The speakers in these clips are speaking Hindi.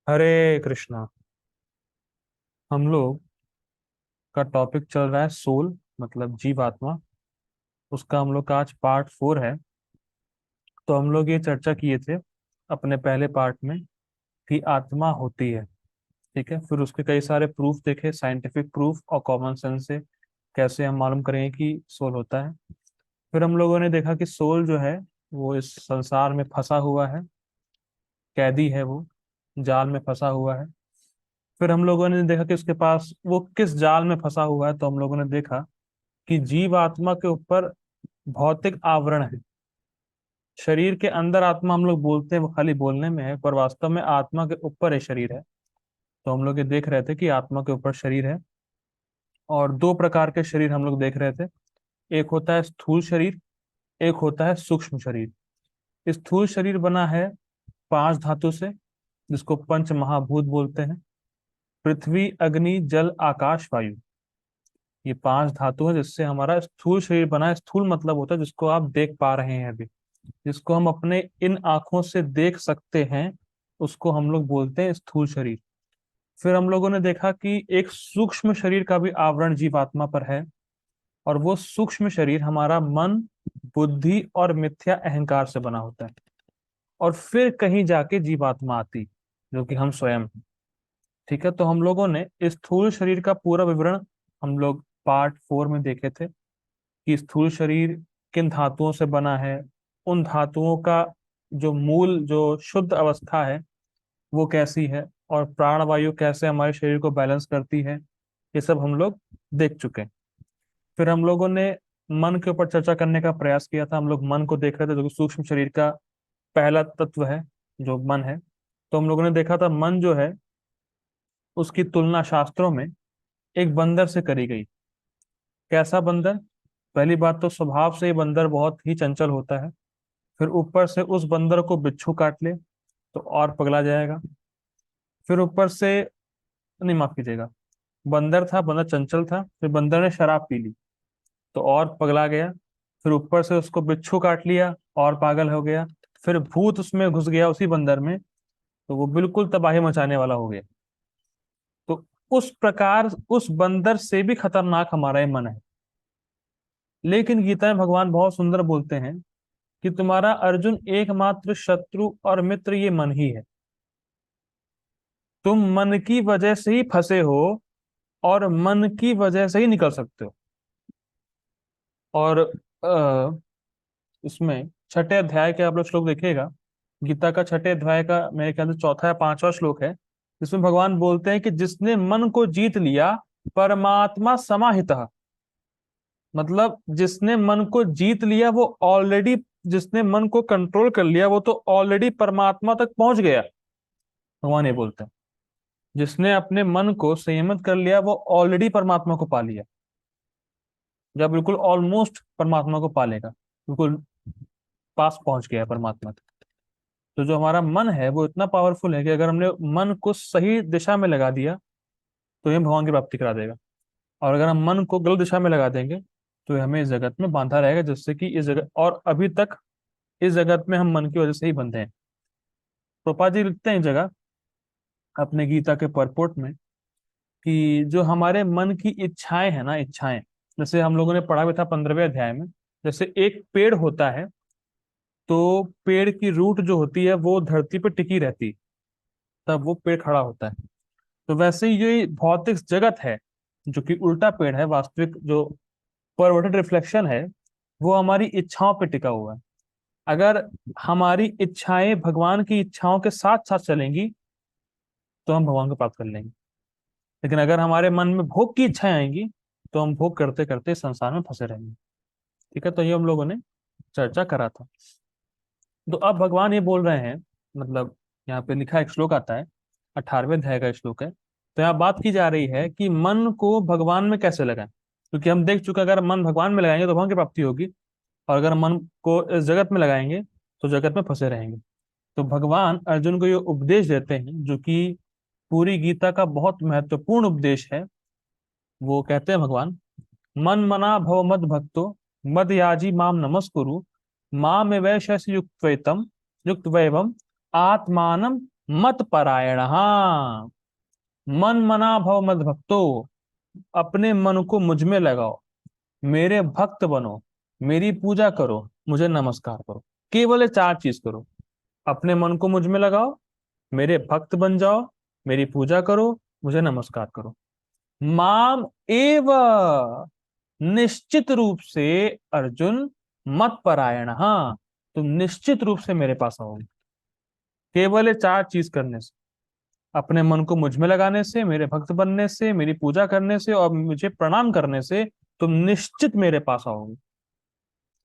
हरे कृष्णा। हम लोग का टॉपिक चल रहा है सोल, मतलब जीव आत्मा। उसका हम लोग का आज पार्ट 4 है। तो हम लोग ये चर्चा किए थे अपने पहले पार्ट में कि आत्मा होती है। ठीक है, फिर उसके कई सारे प्रूफ देखे, साइंटिफिक प्रूफ और कॉमन सेंस से कैसे हम मालूम करेंगे कि सोल होता है। फिर हम लोगों ने देखा कि सोल जो है वो इस संसार में फंसा हुआ है, कैदी है, वो जाल में फंसा हुआ है। फिर हम लोगों ने देखा कि उसके पास वो किस जाल में फंसा हुआ है। तो हम लोगों ने देखा कि जीव आत्मा के ऊपर भौतिक आवरण है। शरीर के अंदर आत्मा हम लोग बोलते हैं, वो खाली बोलने में है, पर वास्तव में आत्मा के ऊपर है शरीर है। तो हम लोग ये देख रहे थे कि आत्मा के ऊपर शरीर है। और दो प्रकार के शरीर हम लोग देख रहे थे। एक होता है स्थूल शरीर, एक होता है सूक्ष्म शरीर। स्थूल शरीर बना है 5 धातु से, जिसको पंच महाभूत बोलते हैं। पृथ्वी, अग्नि, जल, आकाश, वायु। ये 5 धातु है जिससे हमारा स्थूल शरीर बना है। स्थूल मतलब होता है जिसको आप देख पा रहे हैं अभी, जिसको हम अपने इन आंखों से देख सकते हैं, उसको हम लोग बोलते हैं स्थूल शरीर। फिर हम लोगों ने देखा कि एक सूक्ष्म शरीर का भी आवरण जीवात्मा पर है। और वो सूक्ष्म शरीर हमारा मन, बुद्धि और मिथ्या अहंकार से बना होता है। और फिर कहीं जाके जीवात्मा आती, जो कि हम स्वयं हैं। ठीक है, तो हम लोगों ने स्थूल शरीर का पूरा विवरण हम लोग पार्ट 4 में देखे थे कि स्थूल शरीर किन धातुओं से बना है, उन धातुओं का जो मूल, जो शुद्ध अवस्था है वो कैसी है, और प्राणवायु कैसे हमारे शरीर को बैलेंस करती है। ये सब हम लोग देख चुके हैं। फिर हम लोगों ने मन के ऊपर चर्चा करने का प्रयास किया था। हम लोग मन को देख रहे थे, जो कि सूक्ष्म शरीर का पहला तत्व है, जो मन है। तो हम लोगों ने देखा था मन जो है उसकी तुलना शास्त्रों में एक बंदर से करी गई। कैसा बंदर? पहली बात तो स्वभाव से ही बंदर बहुत ही चंचल होता है। फिर ऊपर से उस बंदर को बिच्छू काट ले तो और पगला जाएगा। फिर ऊपर से, नहीं माफ कीजिएगा, बंदर था, बंदर चंचल था, फिर बंदर ने शराब पी ली तो और पगला गया। फिर ऊपर से उसको बिच्छू काट लिया और पागल हो गया। फिर भूत उसमें घुस गया उसी बंदर में, तो वो बिल्कुल तबाही मचाने वाला हो गया। तो उस प्रकार उस बंदर से भी खतरनाक हमारा ये मन है। लेकिन गीता में भगवान बहुत सुंदर बोलते हैं कि तुम्हारा अर्जुन एकमात्र शत्रु और मित्र ये मन ही है। तुम मन की वजह से ही फंसे हो और मन की वजह से ही निकल सकते हो। और इसमें छठे अध्याय के आप लोग श्लोक देखिएगा। गीता का छठे अध्याय का मेरे ख्याल से चौथा या पांचवा श्लोक है, जिसमें भगवान बोलते हैं कि जिसने मन को जीत लिया परमात्मा समाहितः। मतलब जिसने मन को जीत लिया वो ऑलरेडी, जिसने मन को कंट्रोल कर लिया वो तो ऑलरेडी परमात्मा तक पहुंच गया। भगवान ये बोलते हैं जिसने अपने मन को संयमित कर लिया वो ऑलरेडी परमात्मा को पा लिया, या बिल्कुल ऑलमोस्ट परमात्मा को पा लेगा, बिल्कुल पास पहुंच गया है परमात्मा तक। तो जो हमारा मन है वो इतना पावरफुल है कि अगर हमने मन को सही दिशा में लगा दिया तो ये भगवान की प्राप्ति करा देगा। और अगर हम मन को गलत दिशा में लगा देंगे तो ये हमें इस जगत में बांधा रहेगा, जिससे कि इस जगत, और अभी तक इस जगत में हम मन की वजह से ही बंधे हैं। प्रोपा जी लिखते हैं एक जगह अपने गीता के परपोर्ट में कि जो हमारे मन की इच्छाएं हैं ना, इच्छाएं, जैसे हम लोगों ने पढ़ा भी था 15वें अध्याय में। जैसे एक पेड़ होता है तो पेड़ की रूट जो होती है वो धरती पे टिकी रहती, तब वो पेड़ खड़ा होता है। तो वैसे ही ये भौतिक जगत है जो कि उल्टा पेड़ है, वास्तविक जो परवर्टेड रिफ्लेक्शन है, वो हमारी इच्छाओं पे टिका हुआ है। अगर हमारी इच्छाएं भगवान की इच्छाओं के साथ साथ चलेंगी तो हम भगवान को प्राप्त कर लेंगे। लेकिन अगर हमारे मन में भोग की इच्छाएं आएंगी तो हम भोग करते करते इस संसार में फंसे रहेंगे। ठीक है, तो ये हम लोगों ने चर्चा करा था। तो अब भगवान ये बोल रहे हैं, मतलब यहाँ पे लिखा एक श्लोक आता है, 18वें अध्याय का श्लोक है। तो यहाँ बात की जा रही है कि मन को भगवान में कैसे लगाएं, क्योंकि हम देख चुके हैं, अगर मन भगवान में लगाएंगे तो भगवान की प्राप्ति होगी, और अगर मन को इस जगत में लगाएंगे तो जगत में फंसे रहेंगे। तो भगवान अर्जुन को ये उपदेश देते हैं, जो कि पूरी गीता का बहुत महत्वपूर्ण उपदेश है। वो कहते हैं भगवान, मन मना भव मद भक्तो मद याजी माम नमस्कुरु माम वैशस युक्त वैतम युक्त वैभम आत्मानम मत परायण, हाँ, मन मना भव मद भक्तो, अपने मन को मुझ में लगाओ, मेरे भक्त बनो, मेरी पूजा करो, मुझे नमस्कार करो। केवल ये चार चीज करो। अपने मन को मुझ में लगाओ, मेरे भक्त बन जाओ, मेरी पूजा करो, मुझे नमस्कार करो। माम एव, निश्चित रूप से अर्जुन, मत परायण, हाँ, तुम निश्चित रूप से मेरे पास आओगे। केवल ये चार चीज करने से, अपने मन को मुझ में लगाने से, मेरे भक्त बनने से, मेरी पूजा करने से और मुझे प्रणाम करने से तुम निश्चित मेरे पास आओगे।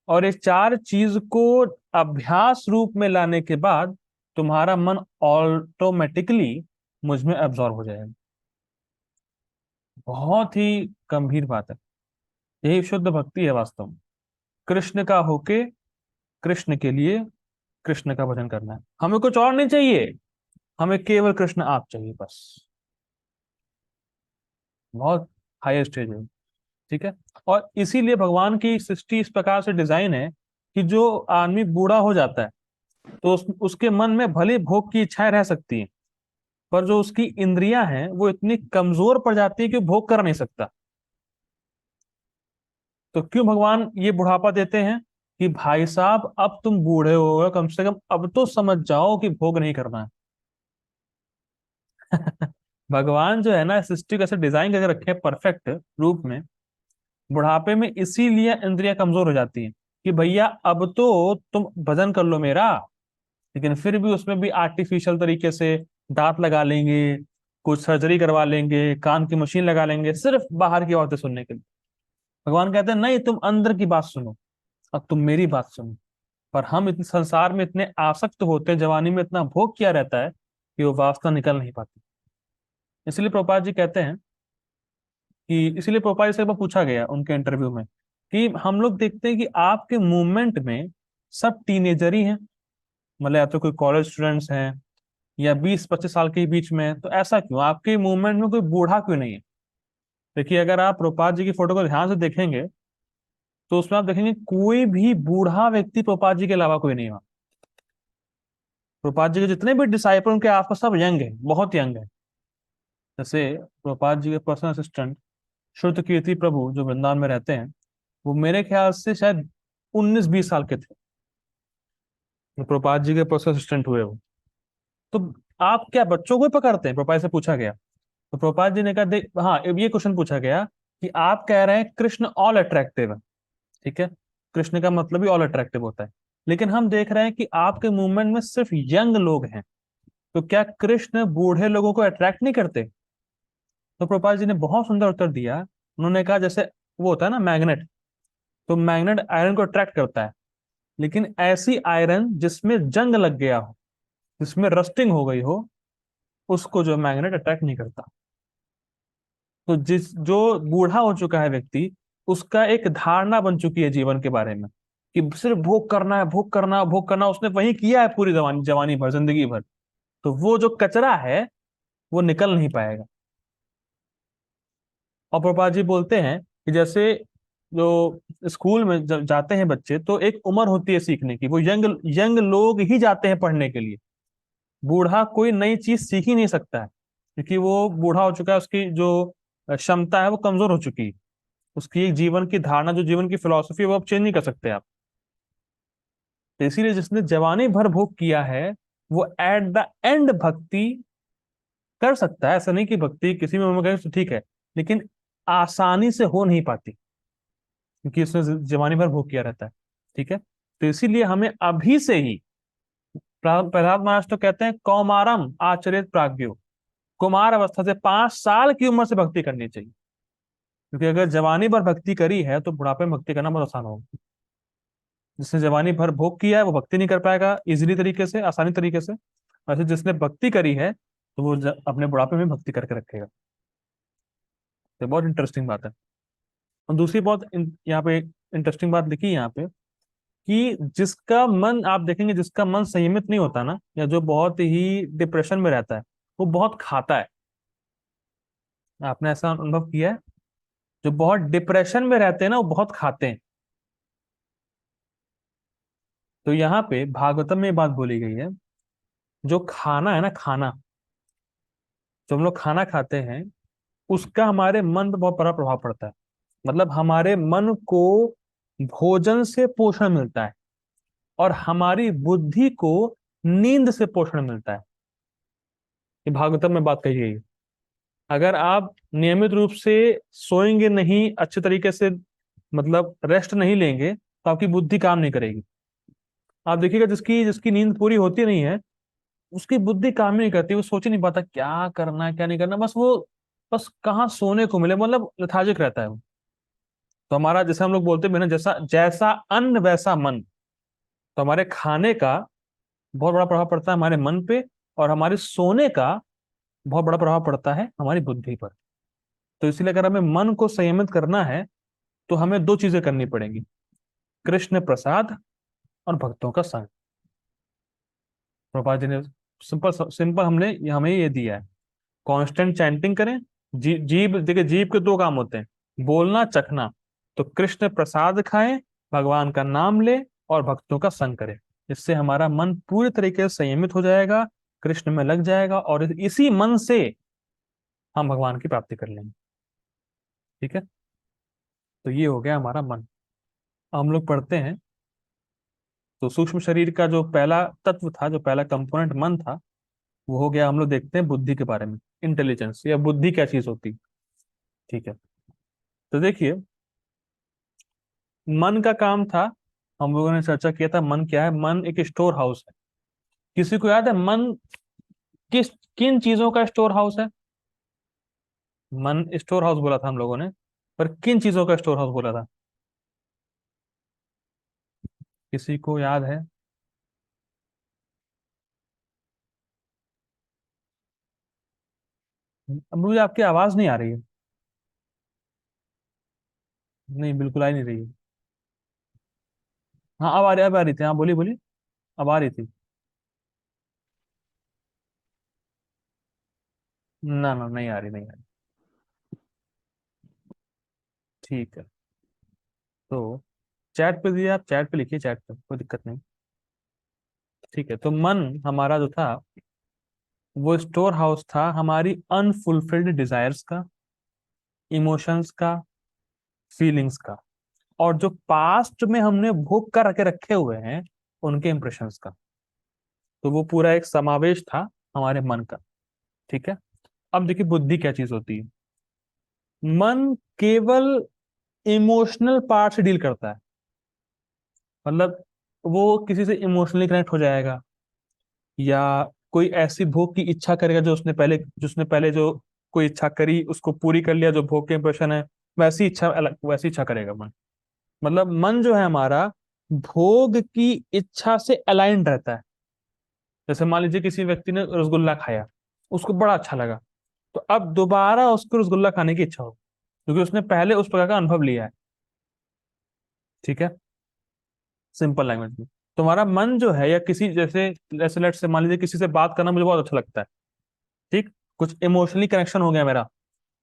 और ये चार चीज को अभ्यास रूप में लाने के बाद तुम्हारा मन ऑटोमेटिकली मुझ में एब्जॉर्ब हो जाएगा। बहुत ही गंभीर बात है। यही शुद्ध भक्ति है वास्तव में। कृष्ण का होके कृष्ण के लिए कृष्ण का भजन करना है। हमें कुछ और नहीं चाहिए, हमें केवल कृष्ण आप चाहिए बस। बहुत हाई स्टेज है। ठीक है। और इसीलिए भगवान की सृष्टि इस प्रकार से डिजाइन है कि जो आदमी बूढ़ा हो जाता है तो उसके मन में भले भोग की इच्छाएं रह सकती हैं, पर जो उसकी इंद्रियां हैं वो इतनी कमजोर पड़ जाती है कि भोग कर नहीं सकता। तो क्यों भगवान ये बुढ़ापा देते हैं कि भाई साहब अब तुम बूढ़े हो गए, कम से कम अब तो समझ जाओ कि भोग नहीं करना है। भगवान जो है ना सृष्टि को ऐसे डिजाइन करके रखे परफेक्ट रूप में, बुढ़ापे में इसीलिए इंद्रियां कमजोर हो जाती हैं कि भैया अब तो तुम भजन कर लो मेरा, लेकिन फिर भी उसमें भी आर्टिफिशियल तरीके से दांत लगा लेंगे, कुछ सर्जरी करवा लेंगे, कान की मशीन लगा लेंगे सिर्फ बाहर की बातें सुनने के लिए। भगवान कहते हैं नहीं, तुम अंदर की बात सुनो, अब तुम मेरी बात सुनो। पर हम इतने संसार में इतने आसक्त होते हैं, जवानी में इतना भोग किया रहता है कि वो वासना निकल नहीं पाती। इसलिए प्रभुपाद जी कहते हैं कि, इसीलिए प्रभुपाद जी से एक बार पूछा गया उनके इंटरव्यू में कि हम लोग देखते हैं कि आपके मूवमेंट में सब टीनेजर ही हैं, मतलब या तो कोई कॉलेज स्टूडेंट्स हैं या 20-25 साल के बीच में हैं, तो ऐसा क्यों आपके मूवमेंट में कोई बूढ़ा क्यों नहीं है? देखिए, अगर आप प्रभुपाद जी की फोटो को ध्यान से देखेंगे तो उसमें आप देखेंगे कोई भी बूढ़ा व्यक्ति प्रभुपाद जी के अलावा कोई नहीं है। प्रभुपाद जी के जितने भी डिसाइपल उनके आसपास सब यंग है, बहुत यंग है। जैसे प्रभुपाद जी के पर्सनल असिस्टेंट श्रुत कीर्ति प्रभु जो वृंदावन में रहते हैं, वो मेरे ख्याल से शायद 19-20 साल के थे तो प्रभुपाद जी के पर्सनल असिस्टेंट हुए वो। तो आप क्या बच्चों को ही पकड़ते हैं? प्रभुपाद से पूछा गया तो प्रभुपाद जी ने कहा, देख, हाँ, ये क्वेश्चन पूछा गया कि आप कह रहे हैं कृष्ण ऑल अट्रैक्टिव है, ठीक है, कृष्ण का मतलब ही ऑल अट्रैक्टिव होता है, लेकिन हम देख रहे हैं कि आपके मूवमेंट में सिर्फ यंग लोग हैं, तो क्या कृष्ण बूढ़े लोगों को अट्रैक्ट नहीं करते? तो प्रभुपाद जी ने बहुत सुंदर उत्तर दिया। उन्होंने कहा जैसे वो होता है ना मैग्नेट, तो मैग्नेट आयरन को अट्रैक्ट करता है, लेकिन ऐसी आयरन जिसमें जंग लग गया हो, जिसमें रस्टिंग हो गई हो, उसको जो मैग्नेट अट्रैक्ट नहीं करता। तो जिस जो बूढ़ा हो चुका है व्यक्ति, उसका एक धारणा बन चुकी है जीवन के बारे में कि सिर्फ भोग करना है, भोग करना है, भोग करना, उसने वही किया है पूरी जवानी जवानी भर, जिंदगी भर। तो वो जो कचरा है वो निकल नहीं पाएगा। और प्रभुपाद जी बोलते हैं कि जैसे जो स्कूल में जब जाते हैं बच्चे तो एक उम्र होती है सीखने की, वो यंग यंग लोग ही जाते हैं पढ़ने के लिए। बूढ़ा कोई नई चीज सीख ही नहीं सकता है क्योंकि वो बूढ़ा हो चुका है, उसकी जो क्षमता है वो कमजोर हो चुकी है। उसकी एक जीवन की धारणा, जो जीवन की फिलॉसफी है, वो आप चेंज नहीं कर सकते आप। तो इसीलिए जिसने जवानी भर भोग किया है वो एट द एंड भक्ति कर सकता है। ऐसा नहीं कि भक्ति किसी में उम्र तो ठीक है, लेकिन आसानी से हो नहीं पाती क्योंकि उसने जवानी भर भोग किया रहता है। ठीक है। तो इसीलिए हमें अभी से ही, प्रहलाद महाराज तो कहते हैं कौमारम आचरित प्राज्ञो, कुमार अवस्था से 5 साल की उम्र से भक्ति करनी चाहिए, क्योंकि अगर जवानी भर भक्ति करी है तो बुढ़ापे में भक्ति करना बहुत आसान होगा। जिसने जवानी भर भोग किया है वो भक्ति नहीं कर पाएगा इजीली तरीके से, आसानी तरीके से। वैसे जिसने भक्ति करी है तो वो अपने बुढ़ापे में भक्ति करके रखेगा। तो बहुत इंटरेस्टिंग बात है। और दूसरी बहुत यहाँ पे इंटरेस्टिंग बात लिखी है यहाँ पे कि जिसका मन, आप देखेंगे जिसका मन संयमित नहीं होता ना, या जो बहुत ही डिप्रेशन में रहता है, वो बहुत खाता है। आपने ऐसा अनुभव किया है? जो बहुत डिप्रेशन में रहते हैं ना वो बहुत खाते हैं। तो यहाँ पे भागवतम में ये बात बोली गई है जो खाना है ना, खाना जो हम लोग खाना खाते हैं, उसका हमारे मन पर बहुत बड़ा प्रभाव पड़ता है। मतलब हमारे मन को भोजन से पोषण मिलता है, और हमारी बुद्धि को नींद से पोषण मिलता है। ये भागवतम में बात कही गई है। अगर आप नियमित रूप से सोएंगे नहीं अच्छे तरीके से, मतलब रेस्ट नहीं लेंगे, तो आपकी बुद्धि काम नहीं करेगी। आप देखिएगा, जिसकी जिसकी नींद पूरी होती नहीं है, उसकी बुद्धि काम ही नहीं करती, वो सोच ही नहीं पाता क्या करना है क्या नहीं करना, बस कहाँ सोने को मिले, मतलब लेथार्जिक रहता है वो। तो हमारा, जैसे हम लोग बोलते हैं ना, जैसा जैसा अन्न वैसा मन। तो हमारे खाने का बहुत बड़ा प्रभाव पड़ता है हमारे मन पे, और हमारे सोने का बहुत बड़ा प्रभाव पड़ता है हमारी बुद्धि पर। तो इसलिए अगर हमें मन को संयमित करना है, तो हमें दो चीजें करनी पड़ेंगी: कृष्ण प्रसाद और भक्तों का संग। प्रभुपाद जी ने सिंपल सिंपल हमने हमें ये दिया है, कांस्टेंट चैंटिंग करें। जीभ देखिए, जीभ के दो काम होते हैं, बोलना चखना। तो कृष्ण प्रसाद खाएं, भगवान का नाम ले, और भक्तों का संग करें। इससे हमारा मन पूरी तरीके से संयमित हो जाएगा, कृष्ण में लग जाएगा, और इसी मन से हम भगवान की प्राप्ति कर लेंगे। ठीक है। तो ये हो गया हमारा मन। हम लोग पढ़ते हैं, तो सूक्ष्म शरीर का जो पहला तत्व था, जो पहला कंपोनेंट मन था, वो हो गया। हम लोग देखते हैं बुद्धि के बारे में, इंटेलिजेंस या बुद्धि क्या चीज होती। ठीक है। तो देखिए, मन का काम था, हम लोगों ने चर्चा किया था मन क्या है। मन एक स्टोर हाउस है। किसी को याद है मन किस किन चीजों का स्टोर हाउस है? मन स्टोर हाउस बोला था हम लोगों ने, पर किन चीजों का स्टोर हाउस बोला था? किसी को याद है? अब मुझे आपकी आवाज नहीं आ रही है। नहीं, बिल्कुल आ ही नहीं रही है। हाँ, अब आ रही थी। हाँ, बोली बोली। अब आ रही थी। ना ना, नहीं आ रही, नहीं आ रही। ठीक है। तो चैट पे दिए, आप चैट पे लिखिए, चैट पे कोई दिक्कत नहीं। ठीक है। तो मन हमारा जो था, वो स्टोर हाउस था हमारी अनफुलफिल्ड डिजायर्स का, इमोशंस का, फीलिंग्स का, और जो पास्ट में हमने भोग कर रखे रखे हुए हैं, उनके इंप्रेशंस का। तो वो पूरा एक समावेश था हमारे मन का। ठीक है। अब देखिए, बुद्धि क्या चीज होती है। मन केवल इमोशनल पार्ट से डील करता है। मतलब वो किसी से इमोशनली कनेक्ट हो जाएगा, या कोई ऐसी भोग की इच्छा करेगा जो उसने पहले जो कोई इच्छा करी, उसको पूरी कर लिया, जो भोग के इंप्रेशन है, वैसी इच्छा करेगा मन। मतलब मन जो है हमारा, भोग की इच्छा से अलाइंड रहता है। जैसे मान लीजिए किसी व्यक्ति ने रसगुल्ला खाया, उसको बड़ा अच्छा लगा, तो अब दोबारा उसको रसगुल्ला खाने की इच्छा हो, क्योंकि उसने पहले उस प्रकार का अनुभव लिया है। ठीक है। सिंपल लैंग्वेज में, तुम्हारा मन जो है, या किसी जैसे जैसे लेट से मान लीजिए किसी से बात करना मुझे बहुत अच्छा लगता है। ठीक। कुछ इमोशनली कनेक्शन हो गया मेरा।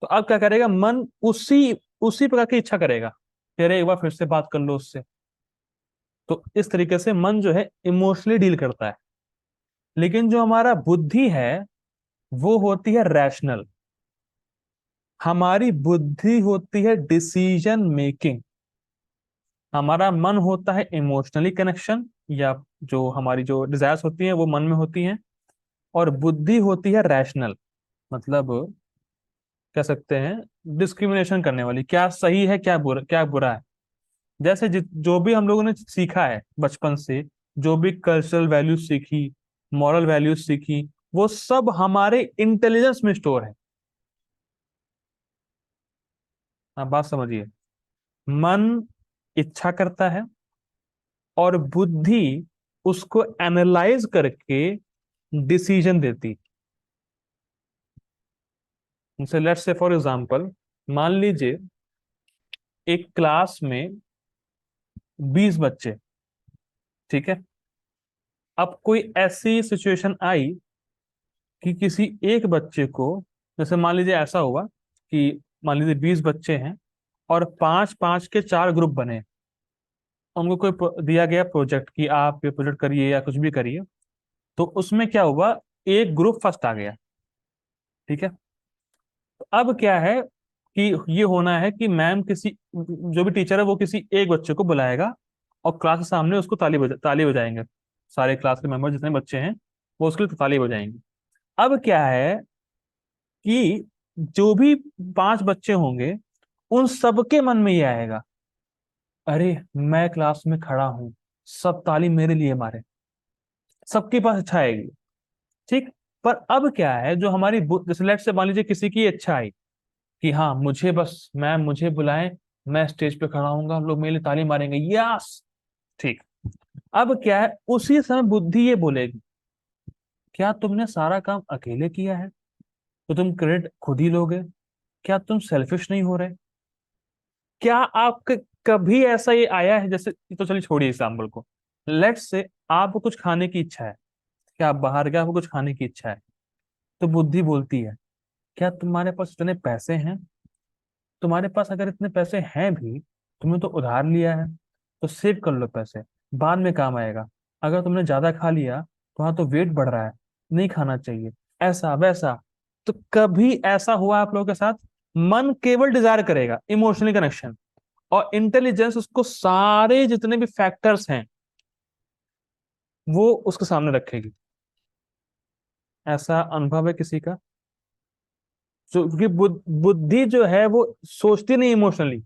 तो अब क्या करेगा मन? उसी उसी प्रकार की इच्छा करेगा, फिर एक बार फिर से बात कर लो उससे। तो इस तरीके से मन जो है इमोशनली डील करता है। लेकिन जो हमारा बुद्धि है, वो होती है रैशनल। हमारी बुद्धि होती है डिसीजन मेकिंग। हमारा मन होता है इमोशनली कनेक्शन, या जो हमारी जो डिजायर्स होती हैं वो मन में होती हैं। और बुद्धि होती है रैशनल, मतलब कह सकते हैं डिस्क्रिमिनेशन करने वाली, क्या सही है क्या बुरा है। जैसे जो भी हम लोगों ने सीखा है बचपन से, जो भी कल्चरल वैल्यूज सीखी, मॉरल वैल्यूज सीखी, वो सब हमारे इंटेलिजेंस में स्टोर है। आप बात समझिए। मन इच्छा करता है, और बुद्धि उसको एनालाइज करके डिसीजन देती। जैसे लेट्स से फॉर एग्जांपल, मान लीजिए एक क्लास में 20 बच्चे। ठीक है। अब कोई ऐसी सिचुएशन आई कि किसी एक बच्चे को, जैसे मान लीजिए ऐसा हुआ कि मान लीजिए 20 बच्चे हैं, और पांच पांच के चार ग्रुप बने। उनको कोई दिया गया प्रोजेक्ट कि आप ये प्रोजेक्ट करिए या कुछ भी करिए। तो उसमें क्या हुआ, एक ग्रुप फर्स्ट आ गया। ठीक है। तो अब क्या है कि ये होना है कि मैम किसी, जो भी टीचर है वो किसी एक बच्चे को बुलाएगा और क्लास के सामने उसको ताली बजाएंगे। सारे क्लास के मेंबर जितने बच्चे हैं वो उसके लिए ताली बजाएंगे। अब क्या है कि जो भी 5 बच्चे होंगे उन सबके मन में ये आएगा, अरे मैं क्लास में खड़ा हूं, सब ताली मेरे लिए मारे, सबके पास इच्छा आएगी। ठीक। पर अब क्या है, जो हमारी जैसे लेट से मान लीजिए किसी की इच्छा आई कि हाँ मुझे बस मैम मुझे बुलाएं, मैं स्टेज पे खड़ा हूंगा, हम लोग मेरे लिए ताली मारेंगे, यस। ठीक। अब क्या है, उसी समय बुद्धि ये बोलेगी, क्या तुमने सारा काम अकेले किया है तो तुम क्रेडिट खुद ही लोगे? क्या तुम सेल्फिश नहीं हो रहे? क्या आपके कभी ऐसा ये आया है, जैसे तो चलिए छोड़िए एग्जाम्पल को, लेट्स से आपको कुछ खाने की इच्छा है, क्या आप बाहर गए, आपको कुछ खाने की इच्छा है, तो बुद्धि बोलती है, क्या तुम्हारे पास इतने पैसे हैं? तुम्हारे पास अगर इतने पैसे हैं भी, तुमने तो उधार लिया है, तो सेव कर लो पैसे, बाद में काम आएगा। अगर तुमने ज्यादा खा लिया तो हाँ, तो वेट बढ़ रहा है, नहीं खाना चाहिए, ऐसा वैसा। तो कभी ऐसा हुआ आप लोगों के साथ? मन केवल डिजायर करेगा, इमोशनल कनेक्शन, और इंटेलिजेंस उसको सारे जितने भी फैक्टर्स हैं वो उसके सामने रखेगी। ऐसा अनुभव है किसी का? क्योंकि बुद्धि जो है वो सोचती नहीं इमोशनली,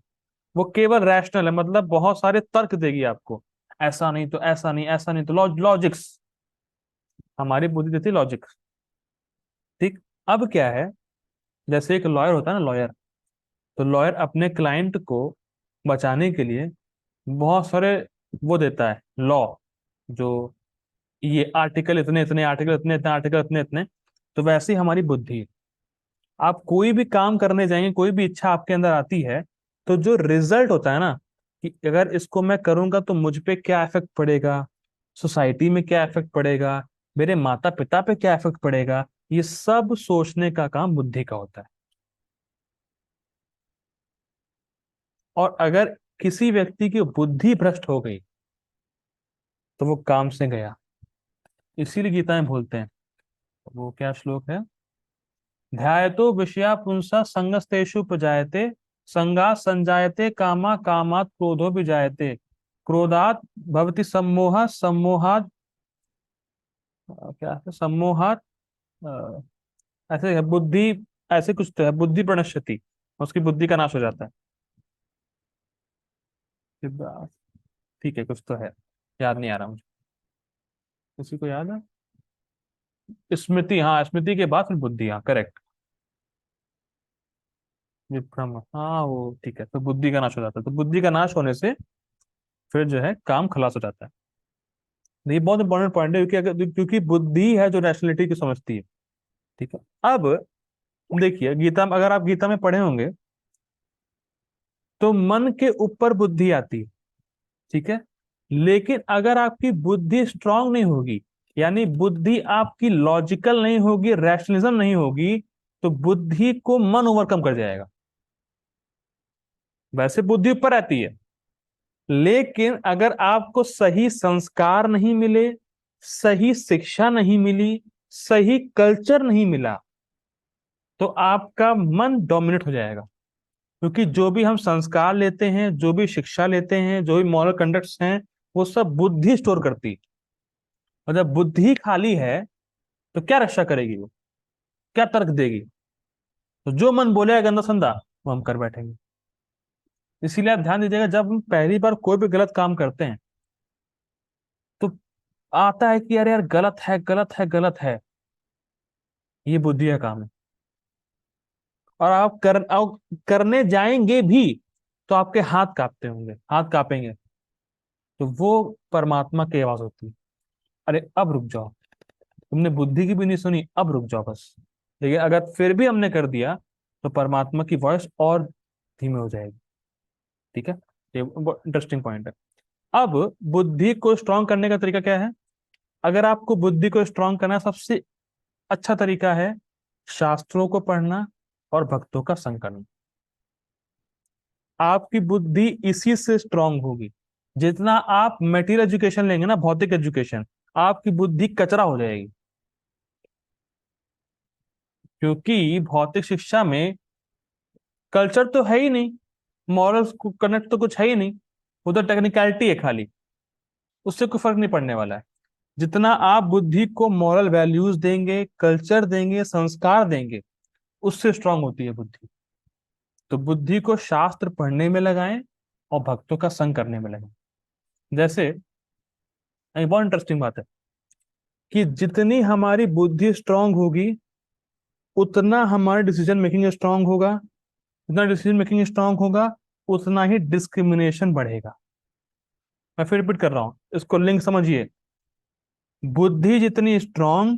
वो केवल रैशनल है, मतलब बहुत सारे तर्क देगी आपको, ऐसा नहीं तो ऐसा नहीं, ऐसा नहीं तो लॉजिक्स। हमारी बुद्धि देती लॉजिक। ठीक। अब क्या है, जैसे एक लॉयर होता है ना, लॉयर, तो लॉयर अपने क्लाइंट को बचाने के लिए बहुत सारे वो देता है लॉ, जो ये आर्टिकल इतने इतने, आर्टिकल इतने इतने, आर्टिकल इतने इतने। तो वैसे ही हमारी बुद्धि है। आप कोई भी काम करने जाएंगे, कोई भी इच्छा आपके अंदर आती है, तो जो रिजल्ट होता है ना, कि अगर इसको मैं करूंगा तो मुझ पे क्या इफेक्ट पड़ेगा, सोसाइटी में क्या इफेक्ट पड़ेगा, मेरे माता पिता पे क्या इफेक्ट पड़ेगा, ये सब सोचने का काम बुद्धि का होता है। और अगर किसी व्यक्ति की बुद्धि भ्रष्ट हो गई तो वो काम से गया। इसीलिए गीता में बोलते हैं, वो क्या श्लोक है, ध्यायतो विषया पुंसा संगस्तेषु उपजायते, संगा संजायते कामा, कामात क्रोधो विजायते, क्रोधात भवति सम्मोह, सम्मोहात क्या है, सम्मोहात ऐसे है बुद्धि, ऐसे कुछ तो है, बुद्धि प्रणश्यति, उसकी बुद्धि का नाश हो जाता है। ठीक है, कुछ तो है, याद नहीं आ रहा मुझे। किसी को याद है? स्मृति, हाँ स्मृति के बाद फिर बुद्धि, हाँ करेक्ट। विभ्रम, हाँ वो ठीक है, तो बुद्धि का नाश हो जाता है, तो बुद्धि का नाश होने से फिर जो है काम खलास हो जाता है। ये बहुत इंपॉर्टेंट पॉइंट है, क्योंकि अगर क्योंकि बुद्धि है जो रैशनैलिटी की समझती है। ठीक है। अब देखिए गीता में, अगर आप गीता में पढ़े होंगे, तो मन के ऊपर बुद्धि आती है। ठीक है। लेकिन अगर आपकी बुद्धि स्ट्रांग नहीं होगी, यानी बुद्धि आपकी लॉजिकल नहीं होगी, रैशनलिज्म नहीं होगी, तो बुद्धि को मन ओवरकम कर जाएगा। वैसे बुद्धि ऊपर आती है, लेकिन अगर आपको सही संस्कार नहीं मिले, सही शिक्षा नहीं मिली, सही कल्चर नहीं मिला, तो आपका मन डोमिनेट हो जाएगा। क्योंकि जो भी हम संस्कार लेते हैं, जो भी शिक्षा लेते हैं, जो भी मॉरल कंडक्ट्स हैं, वो सब बुद्धि स्टोर करती है। और जब बुद्धि खाली है तो क्या रक्षा करेगी वो, क्या तर्क देगी? तो जो मन बोलेगा गंदा संदा वो हम कर बैठेंगे। इसीलिए आप ध्यान दीजिएगा, जब हम पहली बार कोई भी गलत काम करते हैं तो आता है कि अरे यार गलत है, गलत है, गलत है। ये बुद्धि का काम है। और आप करने जाएंगे भी तो आपके हाथ कांपते होंगे, हाथ कांपेंगे, तो वो परमात्मा की आवाज होती है, अरे अब रुक जाओ, तुमने बुद्धि की भी नहीं सुनी, अब रुक जाओ बस। लेकिन अगर फिर भी हमने कर दिया तो परमात्मा की वॉइस और धीमे हो जाएगी। ठीक है। ये इंटरेस्टिंग पॉइंट है। अब बुद्धि को स्ट्रांग करने का तरीका क्या है? अगर आपको बुद्धि को स्ट्रांग करना है, सबसे अच्छा तरीका है शास्त्रों को पढ़ना और भक्तों का संग करना। आपकी बुद्धि इसी से स्ट्रांग होगी। जितना आप मेटीरियल एजुकेशन लेंगे ना, भौतिक एजुकेशन, आपकी बुद्धि कचरा हो जाएगी। क्योंकि भौतिक शिक्षा में कल्चर तो है ही नहीं, मॉरल्स को कनेक्ट तो कुछ है ही नहीं, उधर टेक्निकलिटी है खाली, उससे कोई फर्क नहीं पड़ने वाला है। जितना आप बुद्धि को मॉरल वैल्यूज देंगे, कल्चर देंगे, संस्कार देंगे, उससे स्ट्रांग होती है बुद्धि। तो बुद्धि को शास्त्र पढ़ने में लगाएं और भक्तों का संग करने में लगाएं। जैसे एक बहुत इंटरेस्टिंग बात है कि जितनी हमारी बुद्धि स्ट्रांग होगी, उतना हमारा डिसीजन मेकिंग स्ट्रांग होगा। जितना डिसीजन मेकिंग स्ट्रांग होगा, उतना ही डिस्क्रिमिनेशन बढ़ेगा। मैं फिर रिपीट कर रहा हूं, इसको लिंक समझिए। बुद्धि जितनी स्ट्रांग,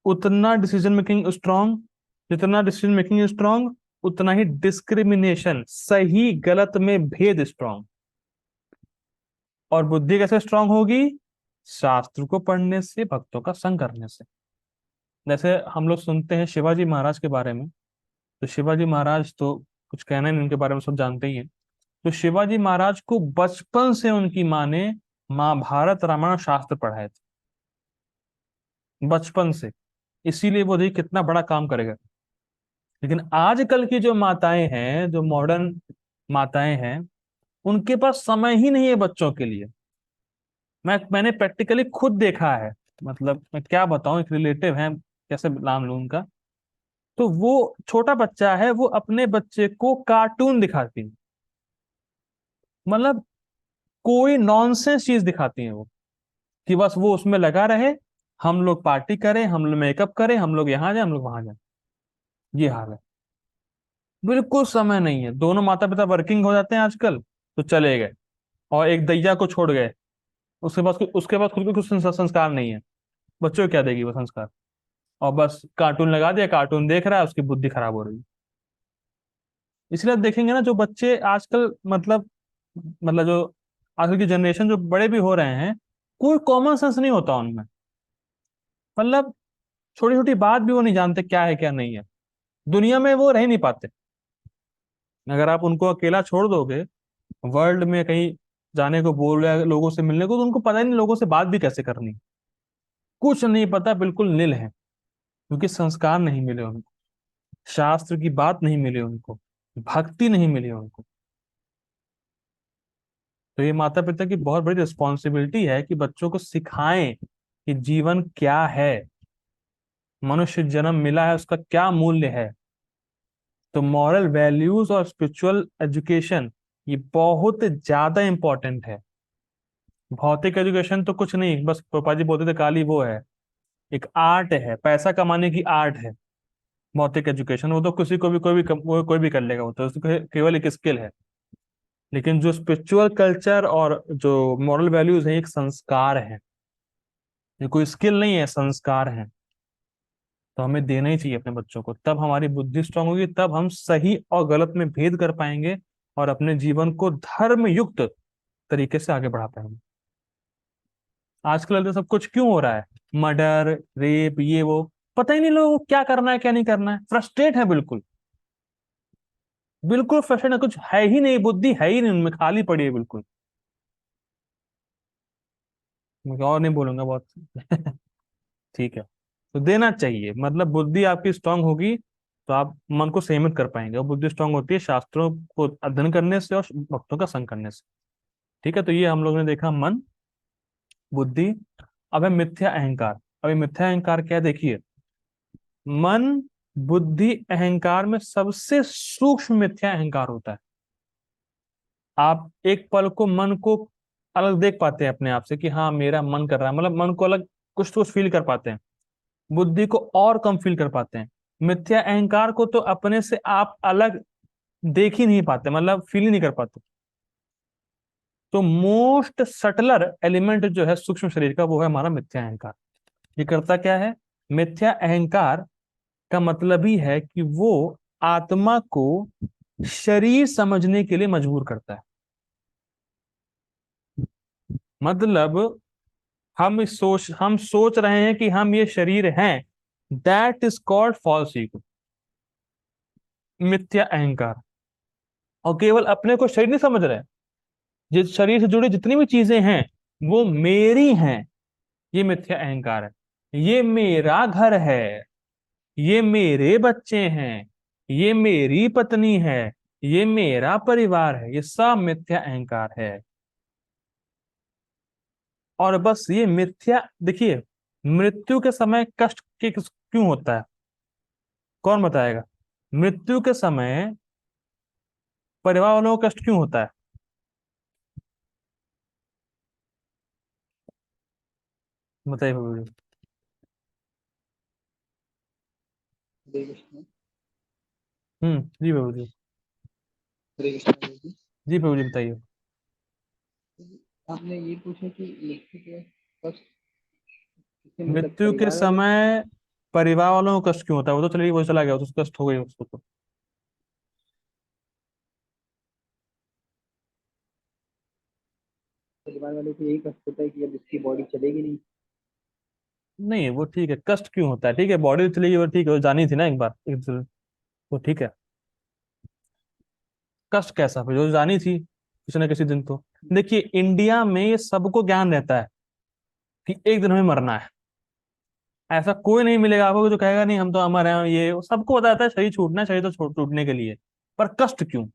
उतना डिसीजन मेकिंग स्ट्रांग। जितना डिसीजन मेकिंग स्ट्रांग, उतना ही डिस्क्रिमिनेशन, सही गलत में भेद स्ट्रांग। और बुद्धि कैसे स्ट्रांग होगी? शास्त्र को पढ़ने से, भक्तों का संग करने से। जैसे हम लोग सुनते हैं शिवाजी महाराज के बारे में, तो शिवाजी महाराज तो कुछ कहना नहीं, उनके बारे में सब जानते ही हैं। तो शिवाजी महाराज को बचपन से उनकी माँ ने महाभारत रामायण शास्त्र पढ़ाए थे, बचपन से। इसीलिए वो देखिए कितना बड़ा काम करेगा। लेकिन आजकल की जो माताएं हैं, जो मॉडर्न माताएं हैं, उनके पास समय ही नहीं है बच्चों के लिए। मैंने प्रैक्टिकली खुद देखा है। मतलब मैं क्या बताऊं, एक रिलेटिव है, कैसे नाम लूं उनका। तो वो छोटा बच्चा है, वो अपने बच्चे को कार्टून दिखाती है। मतलब कोई नॉनसेंस चीज दिखाती है वो, कि बस वो उसमें लगा रहे, हम लोग पार्टी करें, हम लोग मेकअप करें, हम लोग यहाँ जाए, हम लोग वहां जाए। ये हाल है। बिल्कुल समय नहीं है। दोनों माता पिता वर्किंग हो जाते हैं आजकल, तो चले गए और एक दैया को छोड़ गए। उसके बाद खुद को कुछ संस्कार नहीं है। बच्चों को क्या देगी वो संस्कार? और बस कार्टून लगा दिया, कार्टून देख रहा है, उसकी बुद्धि खराब हो रही है। इसलिए आप देखेंगे ना, जो बच्चे आजकल मतलब जो आजकल की जनरेशन, जो बड़े भी हो रहे हैं, कोई कॉमन सेंस नहीं होता उनमें। मतलब छोटी छोटी बात भी वो नहीं जानते क्या है क्या नहीं है। दुनिया में वो रह ही नहीं पाते। अगर आप उनको अकेला छोड़ दोगे वर्ल्ड में कहीं जाने को, बोल रहे हैं लोगों से मिलने को, तो उनको पता ही नहीं लोगों से बात भी कैसे करनी। कुछ नहीं पता, बिल्कुल नील है। क्योंकि संस्कार नहीं मिले उनको, शास्त्र की बात नहीं मिली उनको, भक्ति नहीं मिली उनको। तो ये माता पिता की बहुत बड़ी रिस्पॉन्सिबिलिटी है कि बच्चों को सिखाएं कि जीवन क्या है, मनुष्य जन्म मिला है, उसका क्या मूल्य है। तो मॉरल वैल्यूज और स्पिरिचुअल एजुकेशन, ये बहुत ज्यादा इंपॉर्टेंट है। भौतिक एजुकेशन तो कुछ नहीं, बस पापा जी बोलते थे काली वो है, एक आर्ट है, पैसा कमाने की आर्ट है। भौतिक एजुकेशन वो तो किसी को भी, कोई भी कर लेगा, वो तो उसको केवल एक स्किल है। लेकिन जो स्पिरिचुअल कल्चर और जो मॉरल वैल्यूज है, एक संस्कार है। ये कोई स्किल नहीं है, संस्कार है। तो हमें देना ही चाहिए अपने बच्चों को, तब हमारी बुद्धि स्ट्रांग होगी, तब हम सही और गलत में भेद कर पाएंगे और अपने जीवन को धर्म युक्त तरीके से आगे बढ़ा पाएंगे। आजकल तो सब कुछ क्यों हो रहा है? मर्डर, रेप, ये वो, पता ही नहीं लोगों को क्या करना है क्या नहीं करना है। फ्रस्ट्रेट है बिल्कुल, बिल्कुल फ्रस्ट्रेट है। कुछ है ही नहीं, बुद्धि है ही नहीं उनमें, खाली पड़ी है बिल्कुल। मैं और नहीं बोलूंगा बहुत। ठीक है। तो देना चाहिए, मतलब बुद्धि आपकी स्ट्रांग होगी तो आप मन को संयमित कर पाएंगे। और बुद्धि स्ट्रांग होती है शास्त्रों को अध्ययन करने से और भक्तों का संग करने से। ठीक है, तो ये हम लोग ने देखा मन, बुद्धि। अब है मिथ्या अहंकार। अब ये मिथ्या अहंकार क्या है, देखिए। मन, बुद्धि, अहंकार में सबसे सूक्ष्म मिथ्या अहंकार होता है। आप एक पल को, मन को अलग देख पाते हैं अपने आप से कि हाँ मेरा मन कर रहा है, मतलब मन को अलग कुछ तो फील कर पाते हैं। बुद्धि को और कम फील कर पाते हैं। मिथ्या अहंकार को तो अपने से आप अलग देख ही नहीं पाते, मतलब फील ही नहीं कर पाते। तो मोस्ट सटलर एलिमेंट जो है सूक्ष्म शरीर का, वो है हमारा मिथ्या अहंकार। ये करता क्या है? मिथ्या अहंकार का मतलब ही है कि वो आत्मा को शरीर समझने के लिए मजबूर करता है। मतलब हम सोच रहे हैं कि हम ये शरीर हैं। That is called false ego, मिथ्या अहंकार। और केवल अपने को शरीर नहीं समझ रहे हैं, जिस शरीर से जुड़ी जितनी भी चीजें हैं वो मेरी हैं, ये मिथ्या अहंकार है। ये मेरा घर है, ये मेरे बच्चे हैं, ये मेरी पत्नी है, ये मेरा परिवार है, ये सब मिथ्या अहंकार है। और बस ये मिथ्या, देखिए, मृत्यु के समय कष्ट क्यों होता है? कौन बताएगा? मृत्यु के समय परिवार वालों को कष्ट क्यों होता है? बताइए बाबू जी। हरे कृष्ण। जी बाबू जी। हरे कृष्ण जी। जी बाबू जी बताइए। आपने ये पूछा कि मृत्यु के कष्ट किसे, मतलब मृत्यु के परिवार वालों को? समय परिवार वालों को कष्ट क्यों होता है? वो तो चलिए, वो चला गया, वो तो कष्ट हो गई उसको तो। परिवार वालों को यही कष्ट होता है कि अब इसकी बॉडी चलेगी नहीं। नहीं वो ठीक है, कष्ट क्यों होता है? ठीक है, बॉडी चली गई वो ठीक है, वो जानी थी ना एक बार, वो ठीक है। कष्ट कैसा फिर, जो जानी थी किसी न किसी दिन तो। देखिए, इंडिया में ये सबको ज्ञान रहता है कि एक दिन हमें मरना है। ऐसा कोई नहीं मिलेगा आपको जो कहेगा नहीं हम तो अमर हैं, ये वो सबको बताता है शरीर छूटना है, शरीर तो टूटने के लिए। पर कष्ट क्यों?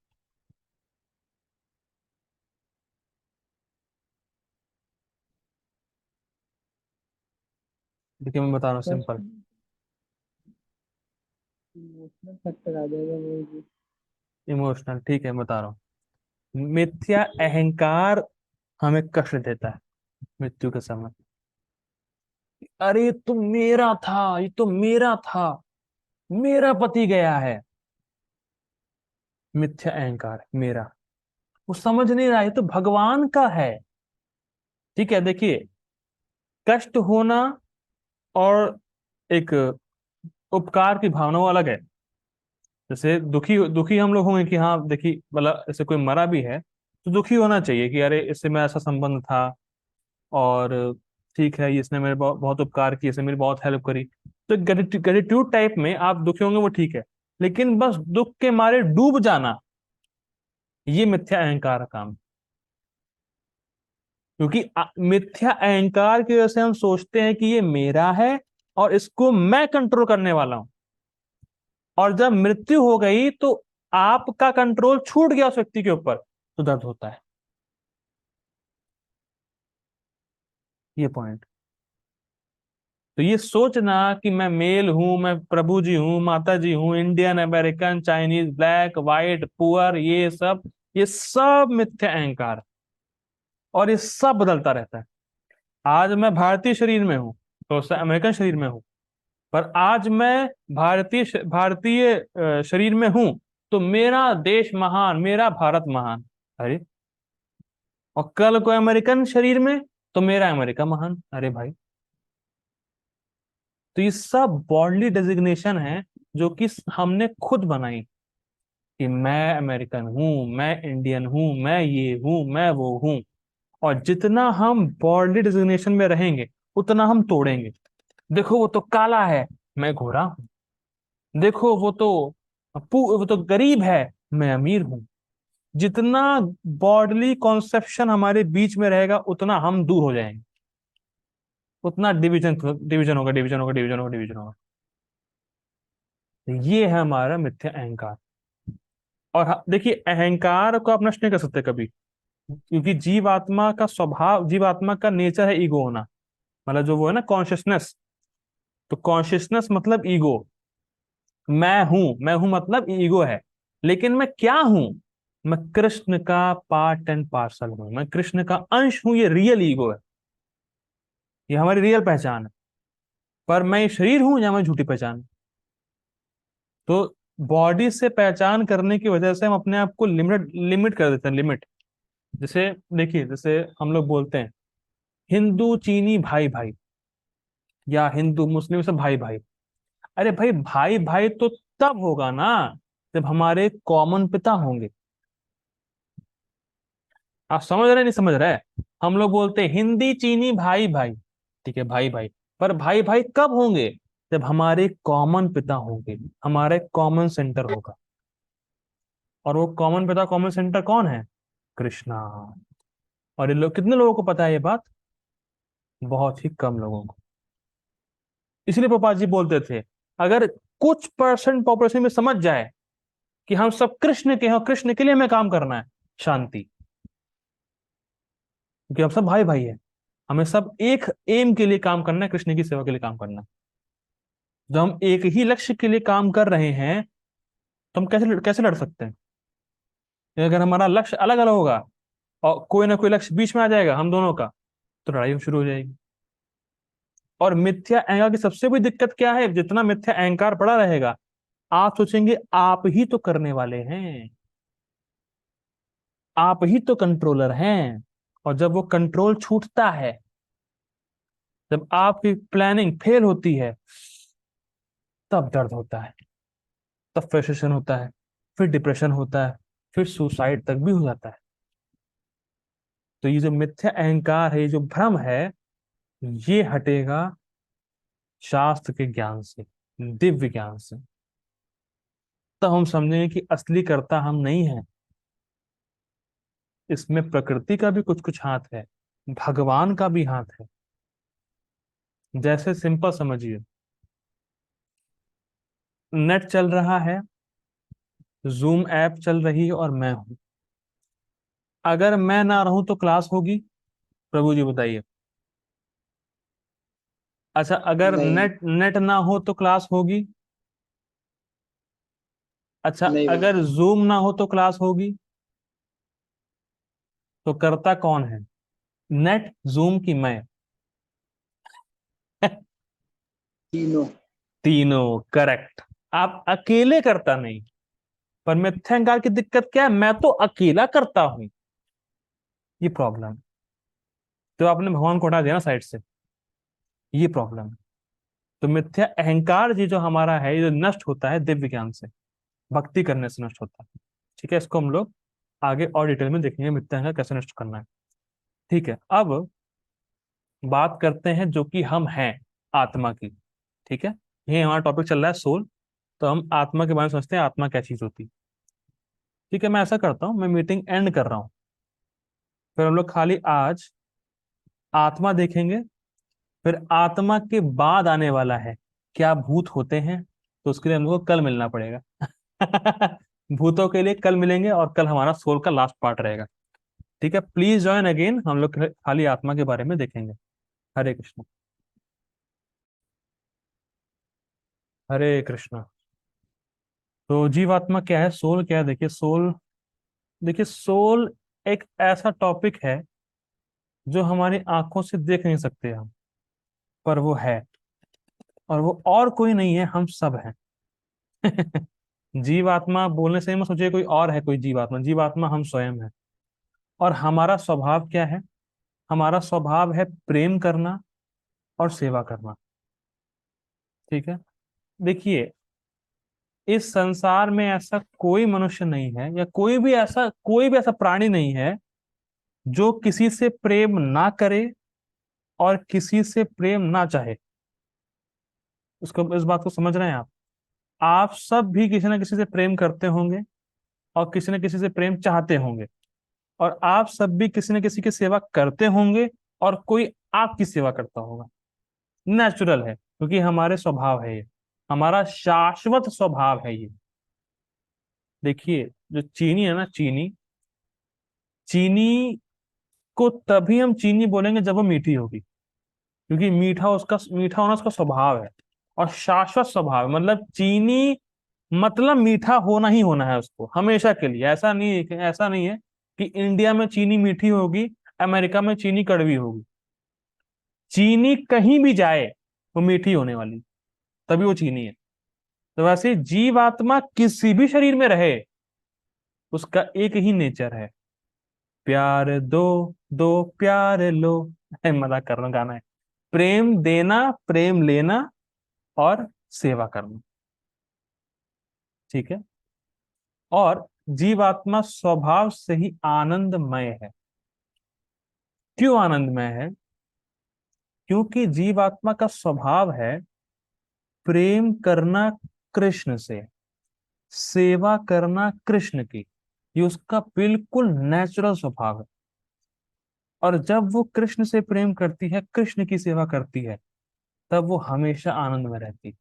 देखिए मैं बता रहा हूँ कष्ट सिंपल। इमोशनल फैक्टर आ जाएगा वो जो। इमोशनल, ठीक है मैं बता रहा हूँ। मिथ्या अहंकार हमें कष्ट देता है मृत्यु के समय। अरे ये तो मेरा था, ये तो मेरा था, मेरा पति गया है। मिथ्या अहंकार, मेरा। वो समझ नहीं रहा, ये तो भगवान का है। ठीक है, देखिए, कष्ट होना और एक उपकार की भावना वो अलग है। जैसे दुखी दुखी हम लोग होंगे कि हाँ देखिए, मतलब ऐसे कोई मरा भी है तो दुखी होना चाहिए कि अरे इससे मेरा ऐसा संबंध था, और ठीक है, इसने मेरे बहुत उपकार किए, इसने मेरी बहुत हेल्प करी। तो ग्रेटिट्यूड टाइप में आप दुखी होंगे, वो ठीक है। लेकिन बस दुख के मारे डूब जाना, ये मिथ्या अहंकार का काम। क्योंकि मिथ्या अहंकार की वजह से हम सोचते हैं कि ये मेरा है और इसको मैं कंट्रोल करने वाला हूं। और जब मृत्यु हो गई तो आपका कंट्रोल छूट गया उस व्यक्ति के ऊपर, तो दर्द होता है। ये पॉइंट। तो ये सोचना कि मैं मेल हूं, मैं प्रभु जी हूं, माता जी हूं, Indian, American, Chinese, black, white, poor, ये सब मिथ्या अहंकार है। और ये सब बदलता रहता है। आज मैं भारतीय शरीर में हूं तो उससे अमेरिकन शरीर में हूं। पर आज मैं भारतीय शरीर में हूं तो मेरा देश महान, मेरा भारत महान। अरे, और कल को अमेरिकन शरीर में तो मेरा अमेरिका महान। अरे भाई, तो ये सब बॉडली डेजिग्नेशन है जो कि हमने खुद बनाई, कि मैं अमेरिकन हूं, मैं इंडियन हूं, मैं ये हूं, मैं वो हूं। और जितना हम बॉडली डेजिग्नेशन में रहेंगे उतना हम तोड़ेंगे। देखो वो तो काला है, मैं गोरा हूं। देखो वो तो गरीब है, मैं अमीर हूं। जितना बॉडली कॉन्सेप्शन हमारे बीच में रहेगा उतना हम दूर हो जाएंगे, उतना डिवीजन डिवीजन होगा, डिवीजन होगा, डिवीजन होगा, डिवीजन होगा। तो ये है हमारा मिथ्या अहंकार। और देखिए, अहंकार को आप नष्ट नहीं कर सकते कभी, क्योंकि जीवात्मा का स्वभाव, जीवात्मा का नेचर है ईगो होना। मतलब जो वो है ना कॉन्शियसनेस, तो कॉन्शियसनेस मतलब ईगो। मैं हूं मतलब ईगो है। लेकिन मैं क्या हूं? मैं कृष्ण का पार्ट एंड पार्सल हूं, मैं कृष्ण का अंश हूं, ये रियल ईगो है, ये हमारी रियल पहचान है। पर मैं ये शरीर हूं या मैं झूठी पहचान? तो बॉडी से पहचान करने की वजह से हम अपने आप को लिमिट लिमिट कर देते हैं, लिमिट। जैसे देखिए, जैसे हम लोग बोलते हैं हिंदू चीनी भाई भाई, या हिंदू मुस्लिम सब भाई भाई। अरे भाई, भाई भाई तो तब होगा ना जब हमारे कॉमन पिता होंगे। आप समझ रहे नहीं समझ रहे? हम लोग बोलते हैं हिंदी चीनी भाई भाई, ठीक है भाई भाई। पर भाई भाई कब होंगे? जब हमारे कॉमन पिता होंगे, हमारे कॉमन सेंटर होगा। और वो कॉमन पिता, कॉमन सेंटर कौन है? कृष्णा। और ये लोग, कितने लोगों को पता है ये बात? बहुत ही कम लोगों को। इसलिए प्रभुपाद जी बोलते थे, अगर कुछ परसेंट पॉपुलेशन में समझ जाए कि हम सब कृष्ण के हैं और कृष्ण के लिए हमें काम करना है, शांति। क्योंकि हम सब भाई भाई है, हमें सब एक एम के लिए काम करना है, कृष्ण की सेवा के लिए काम करना है। जब हम एक ही लक्ष्य के लिए काम कर रहे हैं, तो हम कैसे कैसे लड़ सकते हैं? अगर हमारा लक्ष्य अलग अलग होगा और कोई ना कोई लक्ष्य बीच में आ जाएगा हम दोनों का, तो लड़ाई शुरू हो जाएगी। और मिथ्या अहंकार की सबसे बड़ी दिक्कत क्या है? जितना मिथ्या अहंकार पड़ा रहेगा, आप सोचेंगे आप ही तो करने वाले हैं, आप ही तो कंट्रोलर हैं। और जब वो कंट्रोल छूटता है, जब आपकी प्लानिंग फेल होती है, तब दर्द होता है, तब फ्रस्ट्रेशन होता है, फिर डिप्रेशन होता है, फिर सुसाइड तक भी हो जाता है। तो ये जो मिथ्या अहंकार है, ये जो भ्रम है, ये हटेगा शास्त्र के ज्ञान से, दिव्य ज्ञान से। तब हम समझेंगे कि असली कर्ता हम नहीं है, इसमें प्रकृति का भी कुछ कुछ हाथ है, भगवान का भी हाथ है। जैसे सिंपल समझिए, नेट चल रहा है, जूम ऐप चल रही है और मैं हूं। अगर मैं ना रहूं तो क्लास होगी? प्रभु जी बताइए। अच्छा, अगर नहीं, नेट नेट ना हो तो क्लास होगी? अच्छा, नहीं अगर होगी। जूम ना हो तो क्लास होगी? तो करता कौन है? नेट, जूम की मैं? तीनों। तीनों करेक्ट। आप अकेले करता नहीं। पर मिथ्यांकार की दिक्कत क्या है? मैं तो अकेला करता हूं, ये प्रॉब्लम। तो आपने भगवान को हटा दिया ना साइड से, ये प्रॉब्लम है। तो मिथ्या अहंकार जी जो हमारा है, ये जो नष्ट होता है दिव्य ज्ञान से, भक्ति करने से नष्ट होता है। ठीक है, इसको हम लोग आगे और डिटेल में देखेंगे, मिथ्या अहंकार कैसे नष्ट करना है। ठीक है, अब बात करते हैं जो कि हम हैं, आत्मा की। ठीक है, ये हमारा टॉपिक चल रहा है सोल। तो हम आत्मा के बारे में समझते हैं, आत्मा क्या चीज होती है। ठीक है, मैं ऐसा करता हूँ, मैं मीटिंग एंड कर रहा हूँ, फिर हम लोग खाली आज आत्मा देखेंगे। फिर आत्मा के बाद आने वाला है क्या भूत होते हैं, तो उसके लिए हम लोग को कल मिलना पड़ेगा। भूतों के लिए कल मिलेंगे, और कल हमारा सोल का लास्ट पार्ट रहेगा। ठीक है, प्लीज ज्वाइन अगेन, हम लोग खाली आत्मा के बारे में देखेंगे। हरे कृष्ण। हरे कृष्ण। तो जीवात्मा क्या है, सोल क्या है? देखिए सोल, देखिए सोल एक ऐसा टॉपिक है जो हमारी आंखों से देख नहीं सकते हम, पर वो है। और वो और कोई नहीं है, हम सब हैं। जीवात्मा बोलने से ही मत सोचिए कोई और है, कोई जीवात्मा। जीवात्मा हम स्वयं हैं। और हमारा स्वभाव क्या है? हमारा स्वभाव है प्रेम करना और सेवा करना। ठीक है, देखिए इस संसार में ऐसा कोई मनुष्य नहीं है, या कोई भी ऐसा प्राणी नहीं है जो किसी से प्रेम ना करे और किसी से प्रेम ना चाहे। इस बात को समझ रहे हैं आप सब भी किसी ना किसी से प्रेम करते होंगे, और किसी न किसी से प्रेम चाहते होंगे। और आप सब भी किसी न किसी की सेवा करते होंगे, और कोई आपकी सेवा करता होगा। नेचुरल है, क्योंकि हमारे स्वभाव है ये, हमारा शाश्वत स्वभाव है ये। देखिए, जो चीनी है ना, चीनी, चीनी को तभी हम चीनी बोलेंगे जब वो मीठी होगी, क्योंकि मीठा होना उसका स्वभाव है। और शाश्वत स्वभाव है, मतलब चीनी मतलब मीठा होना ही होना है उसको हमेशा के लिए। ऐसा नहीं है कि इंडिया में चीनी मीठी होगी, अमेरिका में चीनी कड़वी होगी। चीनी कहीं भी जाए, वो मीठी होने वाली, तभी वो चीनी है। तो वैसे जीवात्मा किसी भी शरीर में रहे, उसका एक ही नेचर है, प्यार दो, दो प्यार लो। मजाक कर रहा हूँ, गाना है। प्रेम देना, प्रेम लेना, और सेवा करना। ठीक है, और जीवात्मा स्वभाव से ही आनंदमय है। क्यों आनंदमय है? क्योंकि जीवात्मा का स्वभाव है प्रेम करना कृष्ण से, सेवा करना कृष्ण की। ये उसका बिल्कुल नेचुरल स्वभाव है। और जब वो कृष्ण से प्रेम करती है, कृष्ण की सेवा करती है, तब वो हमेशा आनंद में रहती है।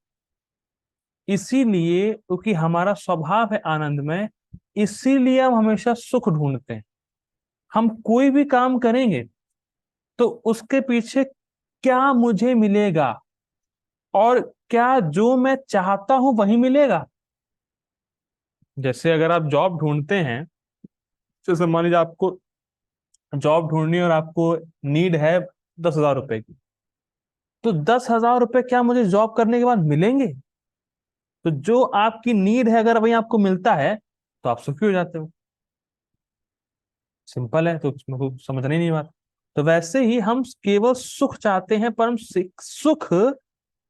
इसीलिए, क्योंकि हमारा स्वभाव है आनंद में, इसीलिए हम हमेशा सुख ढूंढते हैं। हम कोई भी काम करेंगे तो उसके पीछे क्या मुझे मिलेगा, और क्या जो मैं चाहता हूं वही मिलेगा। जैसे अगर आप जॉब ढूंढते हैं, जैसे मान लीजिए आपको जॉब ढूंढनी है और आपको नीड है 10,000 रुपए की, तो 10,000 रुपए क्या मुझे जॉब करने के बाद मिलेंगे? तो जो आपकी नीड है अगर वही आपको मिलता है, तो आप सुखी हो जाते हो। सिंपल है, तो उसमें कुछ समझना ही नहीं बात। तो वैसे ही हम केवल सुख चाहते हैं, पर हम सुख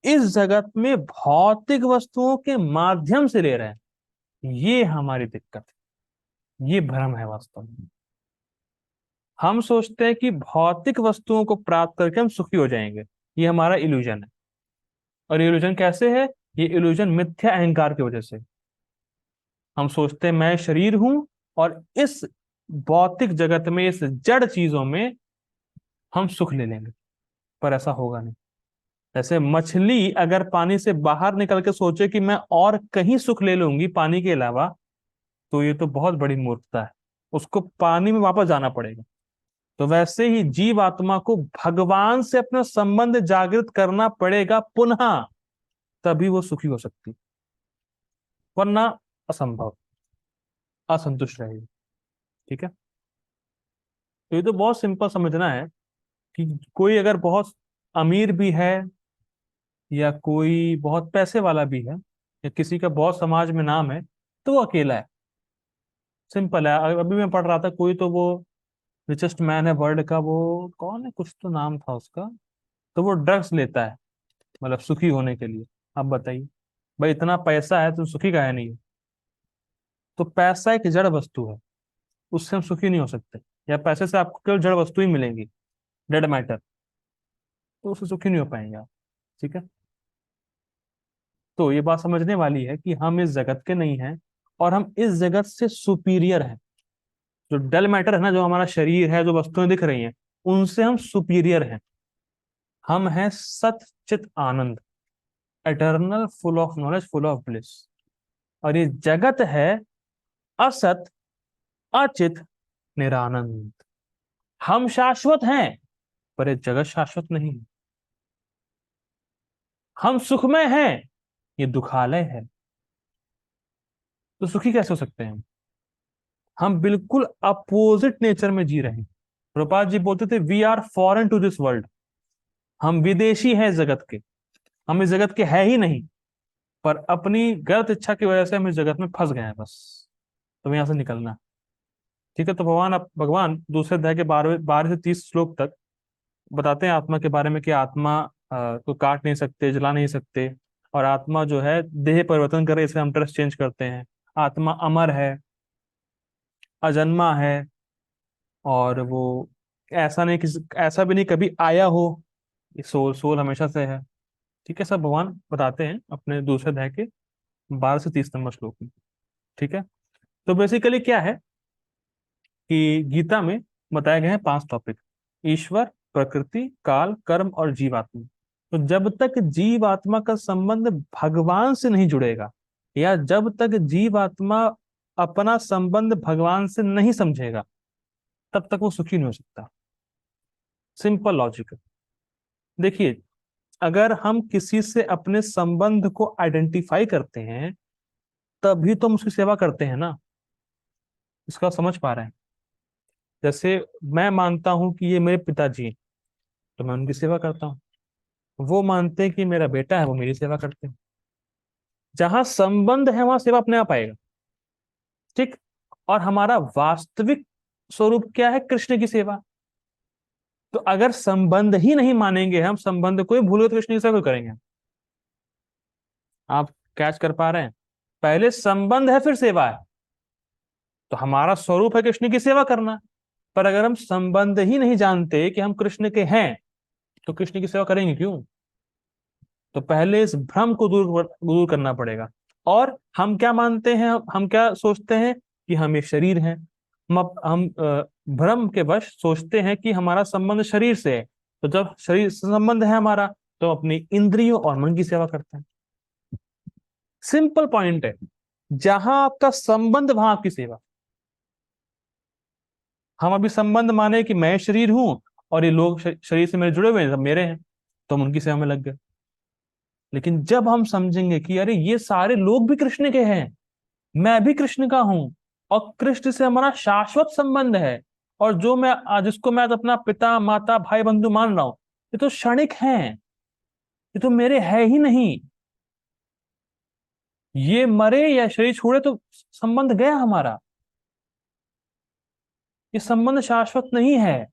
इस जगत में भौतिक वस्तुओं के माध्यम से ले रहे हैं। ये हमारी दिक्कत है, ये भ्रम है वास्तव में। हम सोचते हैं कि भौतिक वस्तुओं को प्राप्त करके हम सुखी हो जाएंगे। ये हमारा इल्यूजन है। और इल्यूजन कैसे है? ये इल्यूजन मिथ्या अहंकार की वजह से। हम सोचते हैं मैं शरीर हूं, और इस भौतिक जगत में, इस जड़ चीजों में हम सुख ले लेंगे। पर ऐसा होगा नहीं। जैसे मछली अगर पानी से बाहर निकल के सोचे कि मैं और कहीं सुख ले लूंगी पानी के अलावा, तो ये तो बहुत बड़ी मूर्खता है। उसको पानी में वापस जाना पड़ेगा। तो वैसे ही जीव आत्मा को भगवान से अपना संबंध जागृत करना पड़ेगा पुनः, तभी वो सुखी हो सकती, वरना असंभव, असंतुष्ट रहेगी। ठीक है। तो ये तो बहुत सिंपल समझना है कि कोई अगर बहुत अमीर भी है, या कोई बहुत पैसे वाला भी है, या किसी का बहुत समाज में नाम है, तो वो अकेला है। सिंपल है। अभी मैं पढ़ रहा था, कोई तो वो रिचेस्ट मैन है वर्ल्ड का, वो कौन है, कुछ तो नाम था उसका। तो वो ड्रग्स लेता है, मतलब सुखी होने के लिए। अब बताइए, भाई इतना पैसा है तो सुखी काहे नहीं है? तो पैसा एक जड़ वस्तु है, उससे हम सुखी नहीं हो सकते। या पैसे से आपको केवल जड़ वस्तु ही मिलेंगी, डेड मैटर, तो उससे सुखी नहीं हो पाएंगे आप। ठीक है। तो ये बात समझने वाली है कि हम इस जगत के नहीं हैं, और हम इस जगत से सुपीरियर हैं। जो डल मैटर है ना, जो हमारा शरीर है, जो वस्तुएं दिख रही हैं, उनसे हम सुपीरियर हैं। हम हैं सत चित आनंद, eternal, full of knowledge, full of bliss. और ये जगत है असत, अचित, निरानंद। हम शाश्वत हैं, पर ये जगत शाश्वत नहीं है। हम सुखमय हैं, ये दुखालय है। तो सुखी कैसे हो सकते हैं हम बिल्कुल अपोजिट नेचर में जी रहे हैं। प्रभुपाद जी बोलते थे, we are foreign to this world. हम विदेशी हैं इस जगत के, हम इस जगत के है ही नहीं। पर अपनी गलत इच्छा की वजह से हम इस जगत में फंस गए हैं बस। तो यहाँ से निकलना। ठीक है। तो भगवान दूसरे अध्याय के 12 से 30 श्लोक तक बताते हैं आत्मा के बारे में, कि आत्मा को काट नहीं सकते, जला नहीं सकते। और आत्मा जो है देह परिवर्तन करे, इसे हम ड्रेस चेंज करते हैं। आत्मा अमर है, अजन्मा है, और वो ऐसा नहीं, किसी ऐसा भी नहीं कभी आया हो। सोल सोल हमेशा से है। ठीक है। सब भगवान बताते हैं अपने दूसरे अध्याय के 12 से 30 नंबर श्लोक में। ठीक है। तो बेसिकली क्या है कि गीता में बताए गए हैं 5 टॉपिक: ईश्वर, प्रकृति, काल, कर्म और जीवात्मा। तो जब तक जीवात्मा का संबंध भगवान से नहीं जुड़ेगा, या जब तक जीवात्मा अपना संबंध भगवान से नहीं समझेगा, तब तक वो सुखी नहीं हो सकता। Simple logic. देखिए, अगर हम किसी से अपने संबंध को आइडेंटिफाई करते हैं, तभी तो हम उसकी सेवा करते हैं ना। इसका समझ पा रहे हैं? जैसे मैं मानता हूं कि ये मेरे पिताजी हैं, तो मैं उनकी सेवा करता हूँ। वो मानते हैं कि मेरा बेटा है, वो मेरी सेवा करते हैं। जहां संबंध है वहां सेवा अपने आप आएगा। ठीक। और हमारा वास्तविक स्वरूप क्या है? कृष्ण की सेवा। तो अगर संबंध ही नहीं मानेंगे, हम संबंध को ही भूल गए, तो कृष्ण की सेवा क्यों करेंगे? आप कैच कर पा रहे हैं? पहले संबंध है, फिर सेवा है। तो हमारा स्वरूप है कृष्ण की सेवा करना। पर अगर हम संबंध ही नहीं जानते कि हम कृष्ण के हैं, तो कृष्ण की सेवा करेंगे क्यों? तो पहले इस भ्रम को दूर दूर करना पड़ेगा। और हम क्या मानते हैं, हम क्या सोचते हैं कि हम ये शरीर हैं। हम भ्रम के वश सोचते हैं कि हमारा संबंध शरीर से है। तो जब शरीर से संबंध है हमारा, तो अपनी इंद्रियों और मन की सेवा करते हैं। सिंपल पॉइंट है, जहां आपका संबंध वहां आपकी सेवा। हम अभी संबंध माने कि मैं शरीर हूं और ये लोग शरीर से मेरे जुड़े हुए हैं, सब मेरे हैं, तो हम उनकी सेवा में लग गए। लेकिन जब हम समझेंगे कि अरे ये सारे लोग भी कृष्ण के हैं, मैं भी कृष्ण का हूं, और कृष्ण से हमारा शाश्वत संबंध है, और जो मैं आज जिसको मैं आज अपना पिता माता भाई बंधु मान रहा हूं, ये तो क्षणिक हैं, ये तो मेरे है ही नहीं। ये मरे या शरीर छोड़े तो संबंध गया हमारा। ये संबंध शाश्वत नहीं है।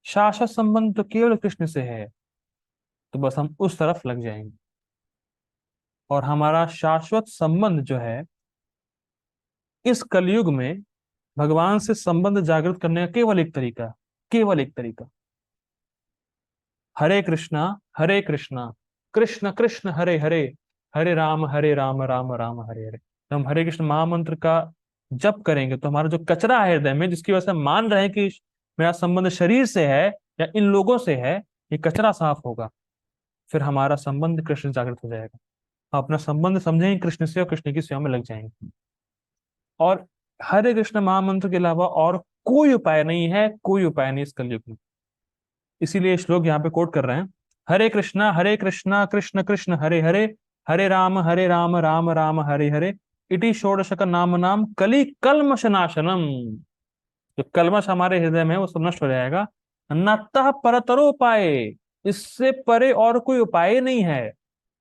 शाश्वत संबंध तो केवल कृष्ण से है। तो बस हम उस तरफ लग जाएंगे, और हमारा शाश्वत संबंध जो है, इस कलयुग में भगवान से संबंध जागृत करने का केवल एक तरीका, केवल एक तरीका, हरे कृष्णा कृष्ण कृष्ण हरे हरे, हरे राम राम राम हरे हरे। तो हम हरे कृष्ण महामंत्र का जप करेंगे, तो हमारा जो कचरा है हृदय में, जिसकी वजह से हम मान रहे हैं कि मेरा संबंध शरीर से है या इन लोगों से है, ये कचरा साफ होगा। फिर हमारा संबंध कृष्ण से जागृत हो जाएगा। हम अपना संबंध समझेंगे कृष्ण से, और कृष्ण की सेवा में लग जाएंगे। और हरे कृष्ण महामंत्र के अलावा और कोई उपाय नहीं है, कोई उपाय नहीं इस कलयुग में। इसीलिए श्लोक यहाँ पे कोट कर रहे हैं, हरे कृष्णा कृष्ण कृष्ण हरे हरे, हरे राम राम राम हरे हरे, इति षोडशक नाम नाम कली कल्मश नाशनम। जो कल्मश हमारे हृदय में है वो सब नष्ट हो जाएगा। नतः परतरो उपाय, इससे परे और कोई उपाय नहीं है।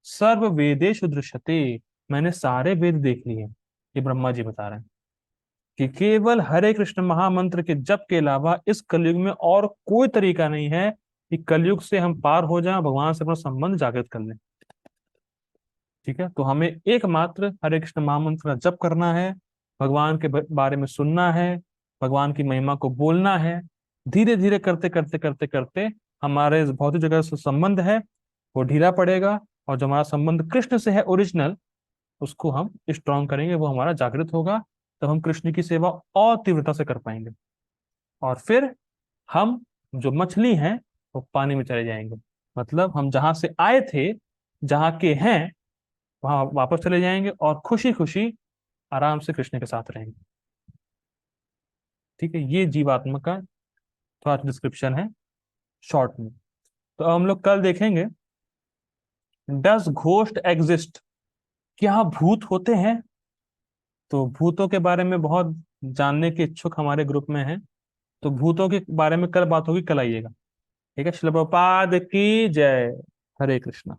सर्व वेदेषु दृश्यते, मैंने सारे वेद देख लिए हैं। ये ब्रह्मा जी बता रहे हैं कि केवल हरे कृष्ण महामंत्र के जप के अलावा इस कलयुग में और कोई तरीका नहीं है कि कलयुग से हम पार हो जाएं, भगवान से अपना संबंध जागृत कर लें। ठीक है, तो हमें एकमात्र हरे कृष्ण महामंत्र का जप करना है, भगवान के बारे में सुनना है, भगवान की महिमा को बोलना है। धीरे धीरे करते करते करते करते हमारे इस भौतिक जगत से संबंध है वो ढीला पड़ेगा, और जो हमारा संबंध कृष्ण से है ओरिजिनल, उसको हम स्ट्रांग करेंगे, वो हमारा जागृत होगा। तब हम कृष्ण की सेवा और तीव्रता से कर पाएंगे, और फिर हम जो मछली हैं वो पानी में चले जाएंगे। मतलब हम जहां से आए थे, जहां के हैं, वहां वापस चले जाएंगे, और खुशी खुशी आराम से कृष्ण के साथ रहेंगे। ठीक है, ये जीवात्मा का थोड़ा डिस्क्रिप्शन है शॉर्ट में। तो अब हम लोग कल देखेंगे, डज घोस्ट एग्जिस्ट, क्या भूत होते हैं। तो भूतों के बारे में बहुत जानने के इच्छुक हमारे ग्रुप में हैं, तो भूतों के बारे में कल बात होगी, कल आइएगा। ठीक है, श्रील प्रभुपाद की जय। हरे कृष्णा।